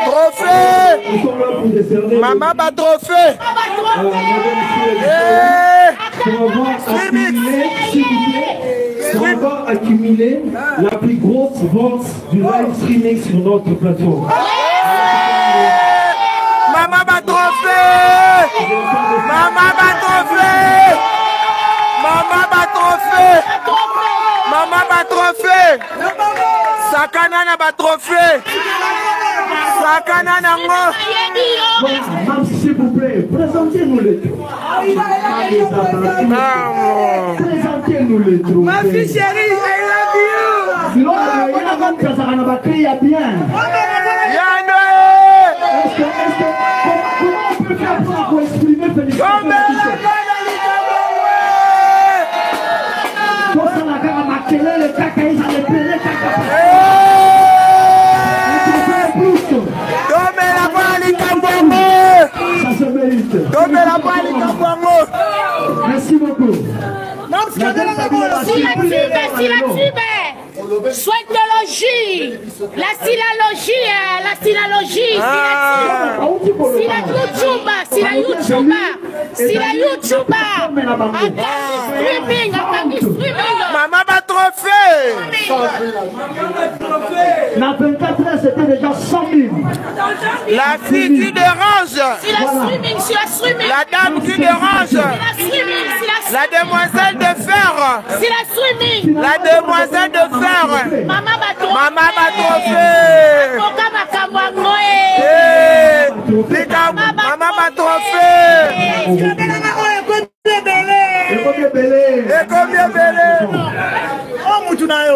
Trophée. Maman bat trophée. On va accumuler la plus grosse vente du live streaming sur notre plateforme. Maman bat trophée. Maman bat trophée. Maman bat trophée. Maman bat trophée. Sakana na bat trophée. Sakana nango. S'il vous plaît, présentez-nous les trous. Présentez-nous les trous. Ma fille chérie, I love you. Sinon, il y a un homme qui a battu, bien. Est-ce comment on peut faire pour exprimer félicitations? Merci beaucoup. Soitologie, la synalogie, maman va trophée. La 24 heures, c'était déjà 100 000. La fille qui dérange. La dame qui dérange. La demoiselle de fer. La demoiselle de fer. Maman va trophée. Maman va trophée.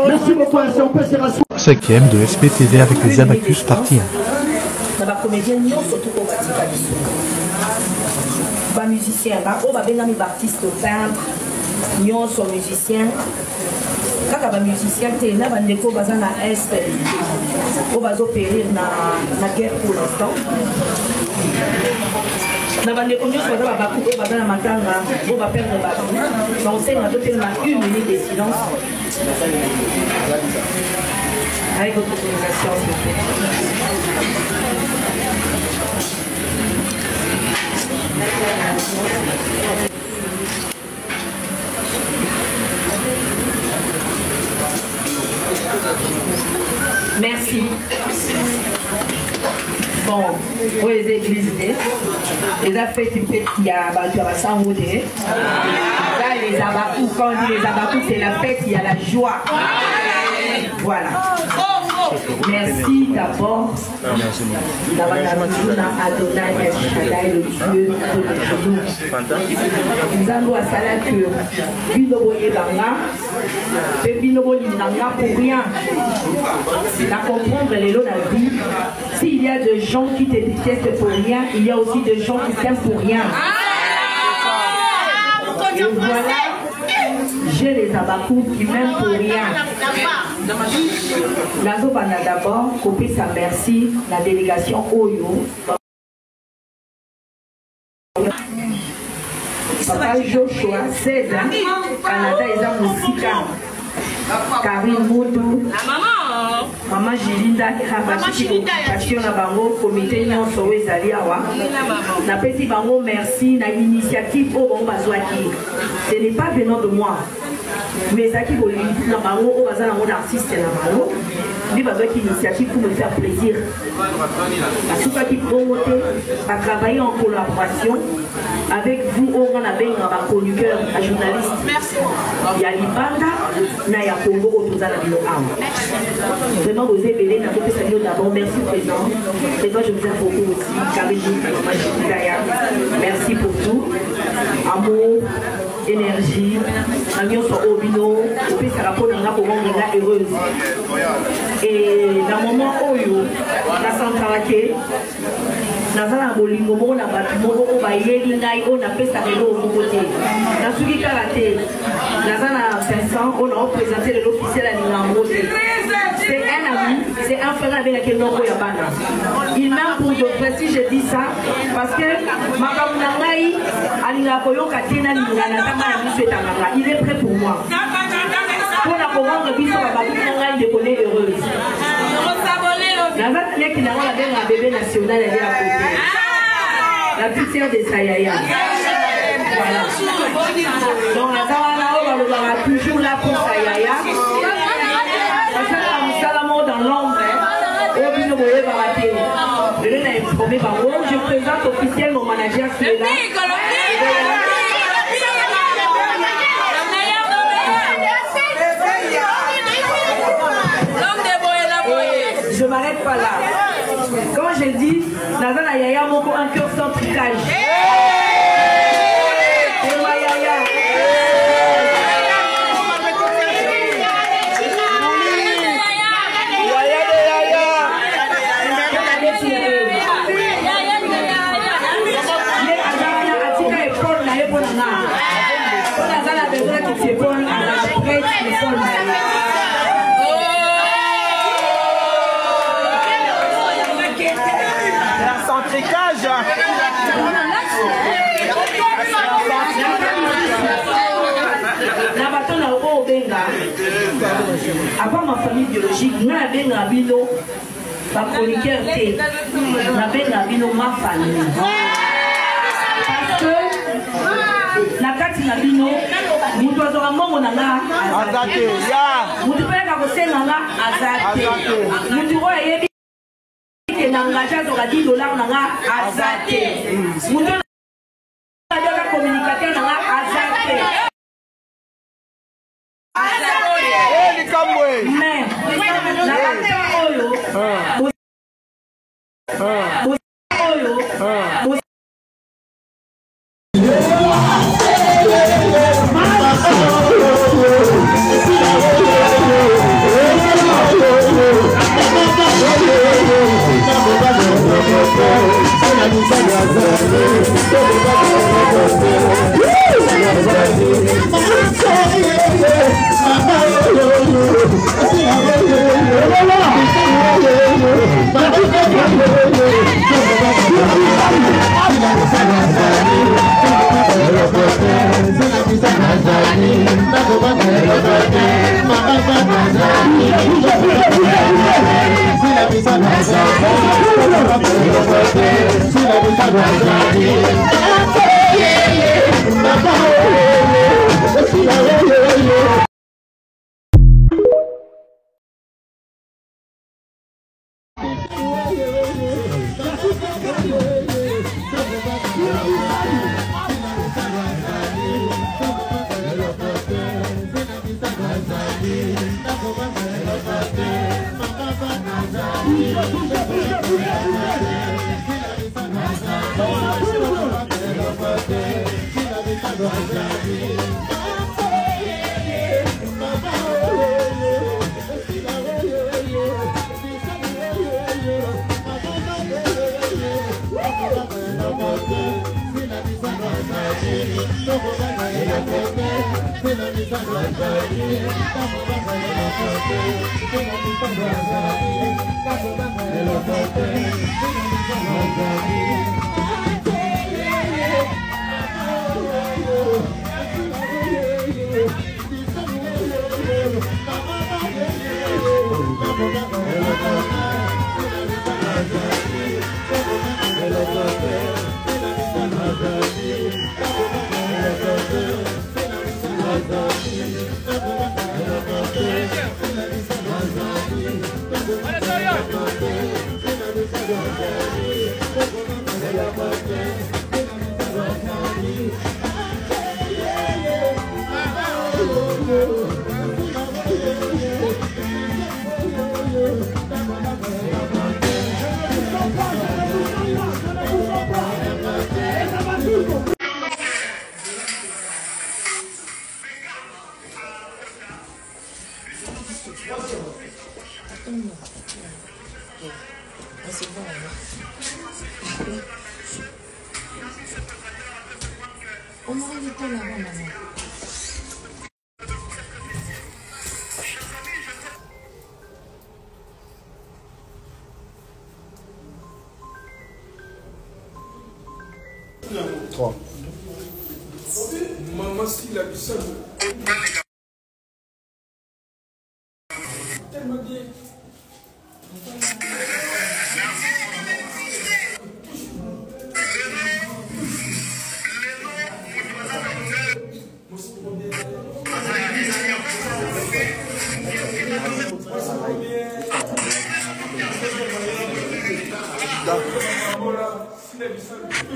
Merci beaucoup. Cinquième de SPTV avec les Abacus partie 1. Musicien, artiste peintre, nous sommes musiciens. Quand les musiciens sont là, ils sont à l'Est, ils vont opérer la guerre pour l'instant. Nous avons des conditions pour la matanga, on va perdre le donc c'est une minute de silence. Avec votre autorisation, s'il vous plaît. Merci. Bon, pour les églises, les affaires qui fait qu'il y a ça en haut. Là, les abacous, quand on dit les abacous, c'est la fête, il y a la joie. Voilà. Merci d'abord. Nous allons à Salah que Binobo et Banga, et Binobo Linanga pour rien. À comprendre les lots de la vie, s'il y a des gens qui te détestent pour rien, il y a aussi des gens qui t'aiment pour rien. Et voilà, j'ai les abacous qui m'aiment pour rien. Nazo bana d'abord, copier sa merci, la délégation Oyo. Papa Joshua, 16 ans, Canada est en musique. Karine Moudou, Maman Jilinda, Passion na bango, comité non sauvé Zaliawa. Na petit bango merci, na initiative au bon bazouaki. Ce n'est pas venant de moi. Mais ça qui veut dire na bango au bazar na artiste na bango. Lui bazouaki initiative pour me faire plaisir. La soupa qui promote à travailler en collaboration avec vous on a bien un conducteur, un journaliste. Merci. Il y a l'Ibanda, na ya Congo autour de la ville. Vraiment vous avez dans votre salut d'abord. Merci président. Président je vous aime beaucoup aussi. Karine, merci pour tout. Amour, énergie, avion sur Obino, et puis ça rapporte un rapport heureuse. Et dans le moment où la centralité, nazala bolingo moko na bato moko bayeli ngai on appelle ça le au côté na suki karaté nazala 500 on a présenté l'officiel à Ningambo. C'est un ami, c'est un frère avec lequel on a bana. Il m'aime pour de vrai si je dis ça parce que makamuna ngai alinga koyoka tena lingana tama na miso etanganga. Il est prêt pour moi. Pour la commande, il faut avoir des bonnets heureuses. La qui n'a pas un bébé national, elle est à côté. La petite sœur de Sayaya. Voilà. Donc, la Zawala, on va toujours là pour Sayaya. Parce que la Salamo dans l'ombre, je présente officiellement mon manager qui est là. Je ne m'arrête pas là. Comme je dis, Nazana Yaya Moko un cœur sans tricage. Avant ma famille biologique, nous avons un bino, ma chroniqueur T, nous avons un bino, ma famille. Parce que la carte n'a bino, nous devons avoir mon nana, azate. Nous devons avoir un nana, azate. Nous devons avoir un engagement de $10 nana, azate. Nous devons avoir un communicateur nana, azate. Mais la Maman, s'il a dit ça. les amis,